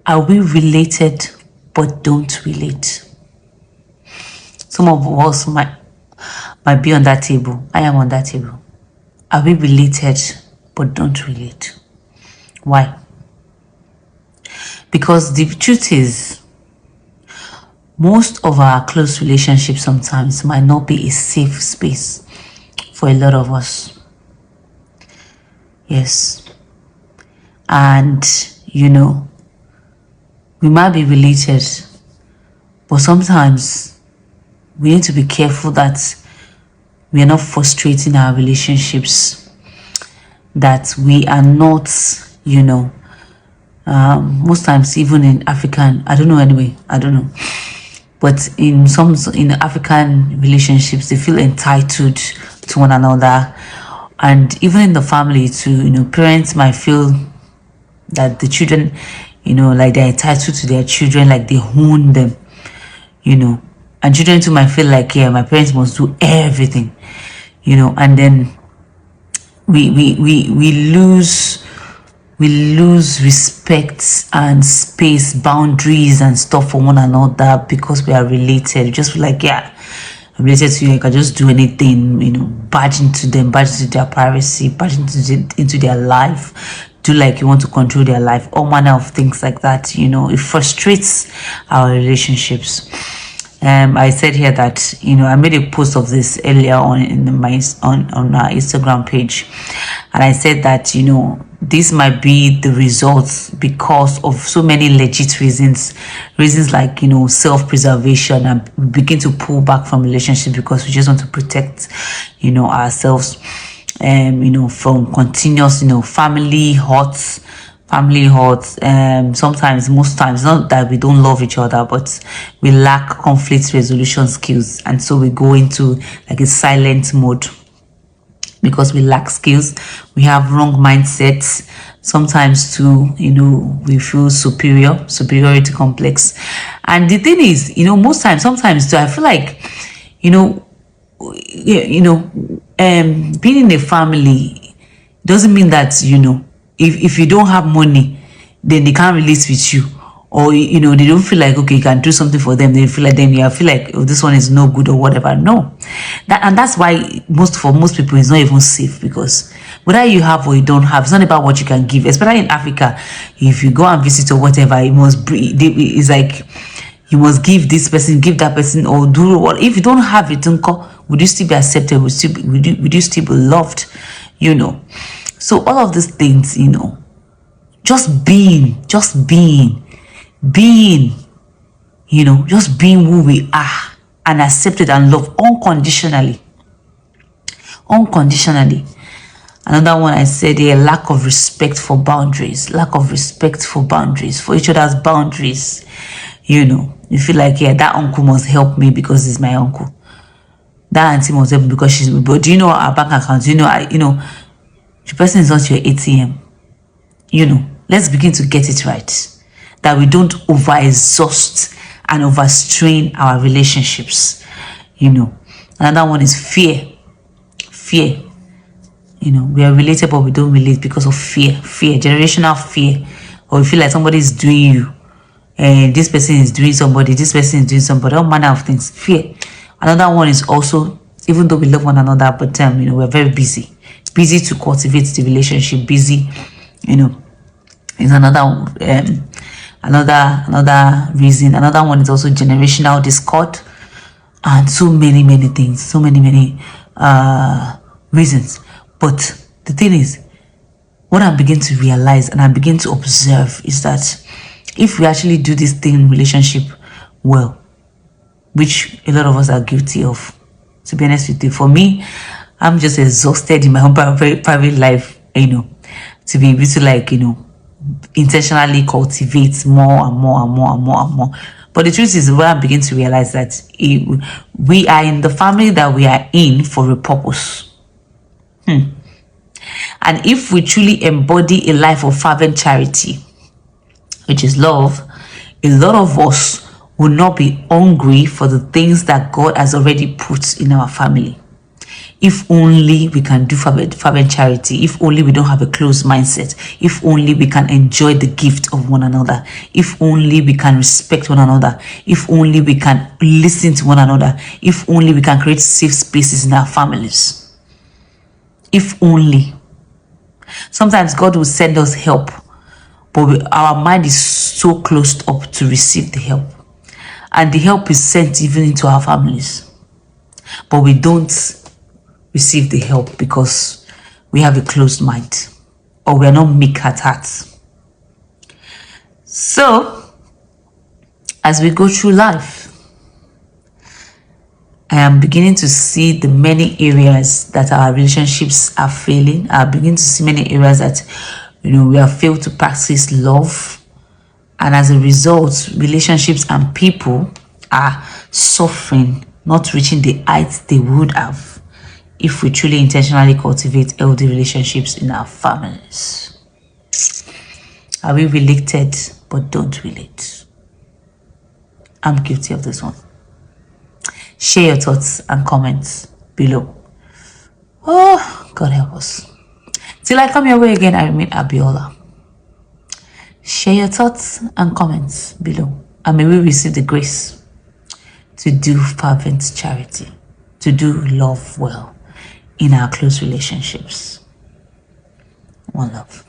Are we related but don't relate? Some of us might be on that table. I am on that table. Are we related but don't relate? Why? Because the truth is, most of our close relationships sometimes might not be a safe space for a lot of us. Yes. And, we might be related, but sometimes we need to be careful that we are not frustrating our relationships, that we are not, most times even in African, I don't know. But in African relationships, they feel entitled to one another. And even in the family too, parents might feel that the children, like they're entitled to their children, like they own them, and children too might feel like, yeah, my parents must do everything, and then we lose respect and space, boundaries and stuff for one another because we are related. We just feel like, yeah, I'm related to you, I can just do anything, barge into them, barge into their privacy, barge into their life, do like you want to control their life, all manner of things like that. It frustrates our relationships. I said here that I made a post of this earlier on on our Instagram page, and I said that this might be the results because of so many legit reasons like self-preservation, and we begin to pull back from relationships because we just want to protect ourselves from continuous family hurts. Sometimes, most times, not that we don't love each other, but we lack conflict resolution skills, and so we go into like a silent mode because we lack skills. We have wrong mindsets. Sometimes too, we feel superiority complex. And the thing is, sometimes too, I feel like, being in a family doesn't mean that, if you don't have money, then they can't relate with you, or they don't feel like, okay, you can do something for them. They feel like, then you feel like, oh, this one is no good or whatever. No, that's why for most people it's not even safe, because whether you have or you don't have, it's not about what you can give. Especially in Africa, if you go and visit or whatever, it's like you must give this person, give that person, or do what. If you don't have it, would you still be accepted? Would you still be loved? So all of these things, just being, just being who we are and accepted and loved unconditionally. Another one I said here, lack of respect for boundaries, for each other's boundaries. You feel like, yeah, that uncle must help me because he's my uncle. That auntie must help me because she's, but do you know our bank account? The person is not your ATM. Let's begin to get it right, that we don't over-exhaust and overstrain our relationships. Another one is fear. We are related but we don't relate because of fear, generational fear, or we feel like somebody is doing you, and this person is doing somebody, all manner of things. Fear. Another one is also, even though we love one another, but we're very busy to cultivate the relationship. Busy, is another reason. Another one is also generational discord, and so many things, so many reasons. But the thing is, what I begin to realize and I begin to observe is that if we actually do this thing in relationship well, which a lot of us are guilty of, to be honest with you, for me, I'm just exhausted in my own private life, to be able to intentionally cultivate more and more. But the truth is, where I begin to realize that we are in the family that we are in for a purpose. And if we truly embody a life of fervent charity, which is love, a lot of us will not be hungry for the things that God has already put in our family. If only we can do fervent charity. If only we don't have a closed mindset. If only we can enjoy the gift of one another. If only we can respect one another. If only we can listen to one another. If only we can create safe spaces in our families. If only. Sometimes God will send us help, but our mind is so closed up to receive the help. And the help is sent even into our families. But we don't receive the help because we have a closed mind, or we are not meek at heart. So, as we go through life, I am beginning to see the many areas that our relationships are failing. I begin to see many areas that, we have failed to practice love. And as a result, relationships and people are suffering, not reaching the heights they would have if we truly intentionally cultivate healthy relationships in our families. Are we related but don't relate? I'm guilty of this one. Share your thoughts and comments below. Oh, God help us. Till I come your way again, I remain Abiola. Share your thoughts and comments below, and may we receive the grace to do fervent charity, to do love well in our close relationships. One love.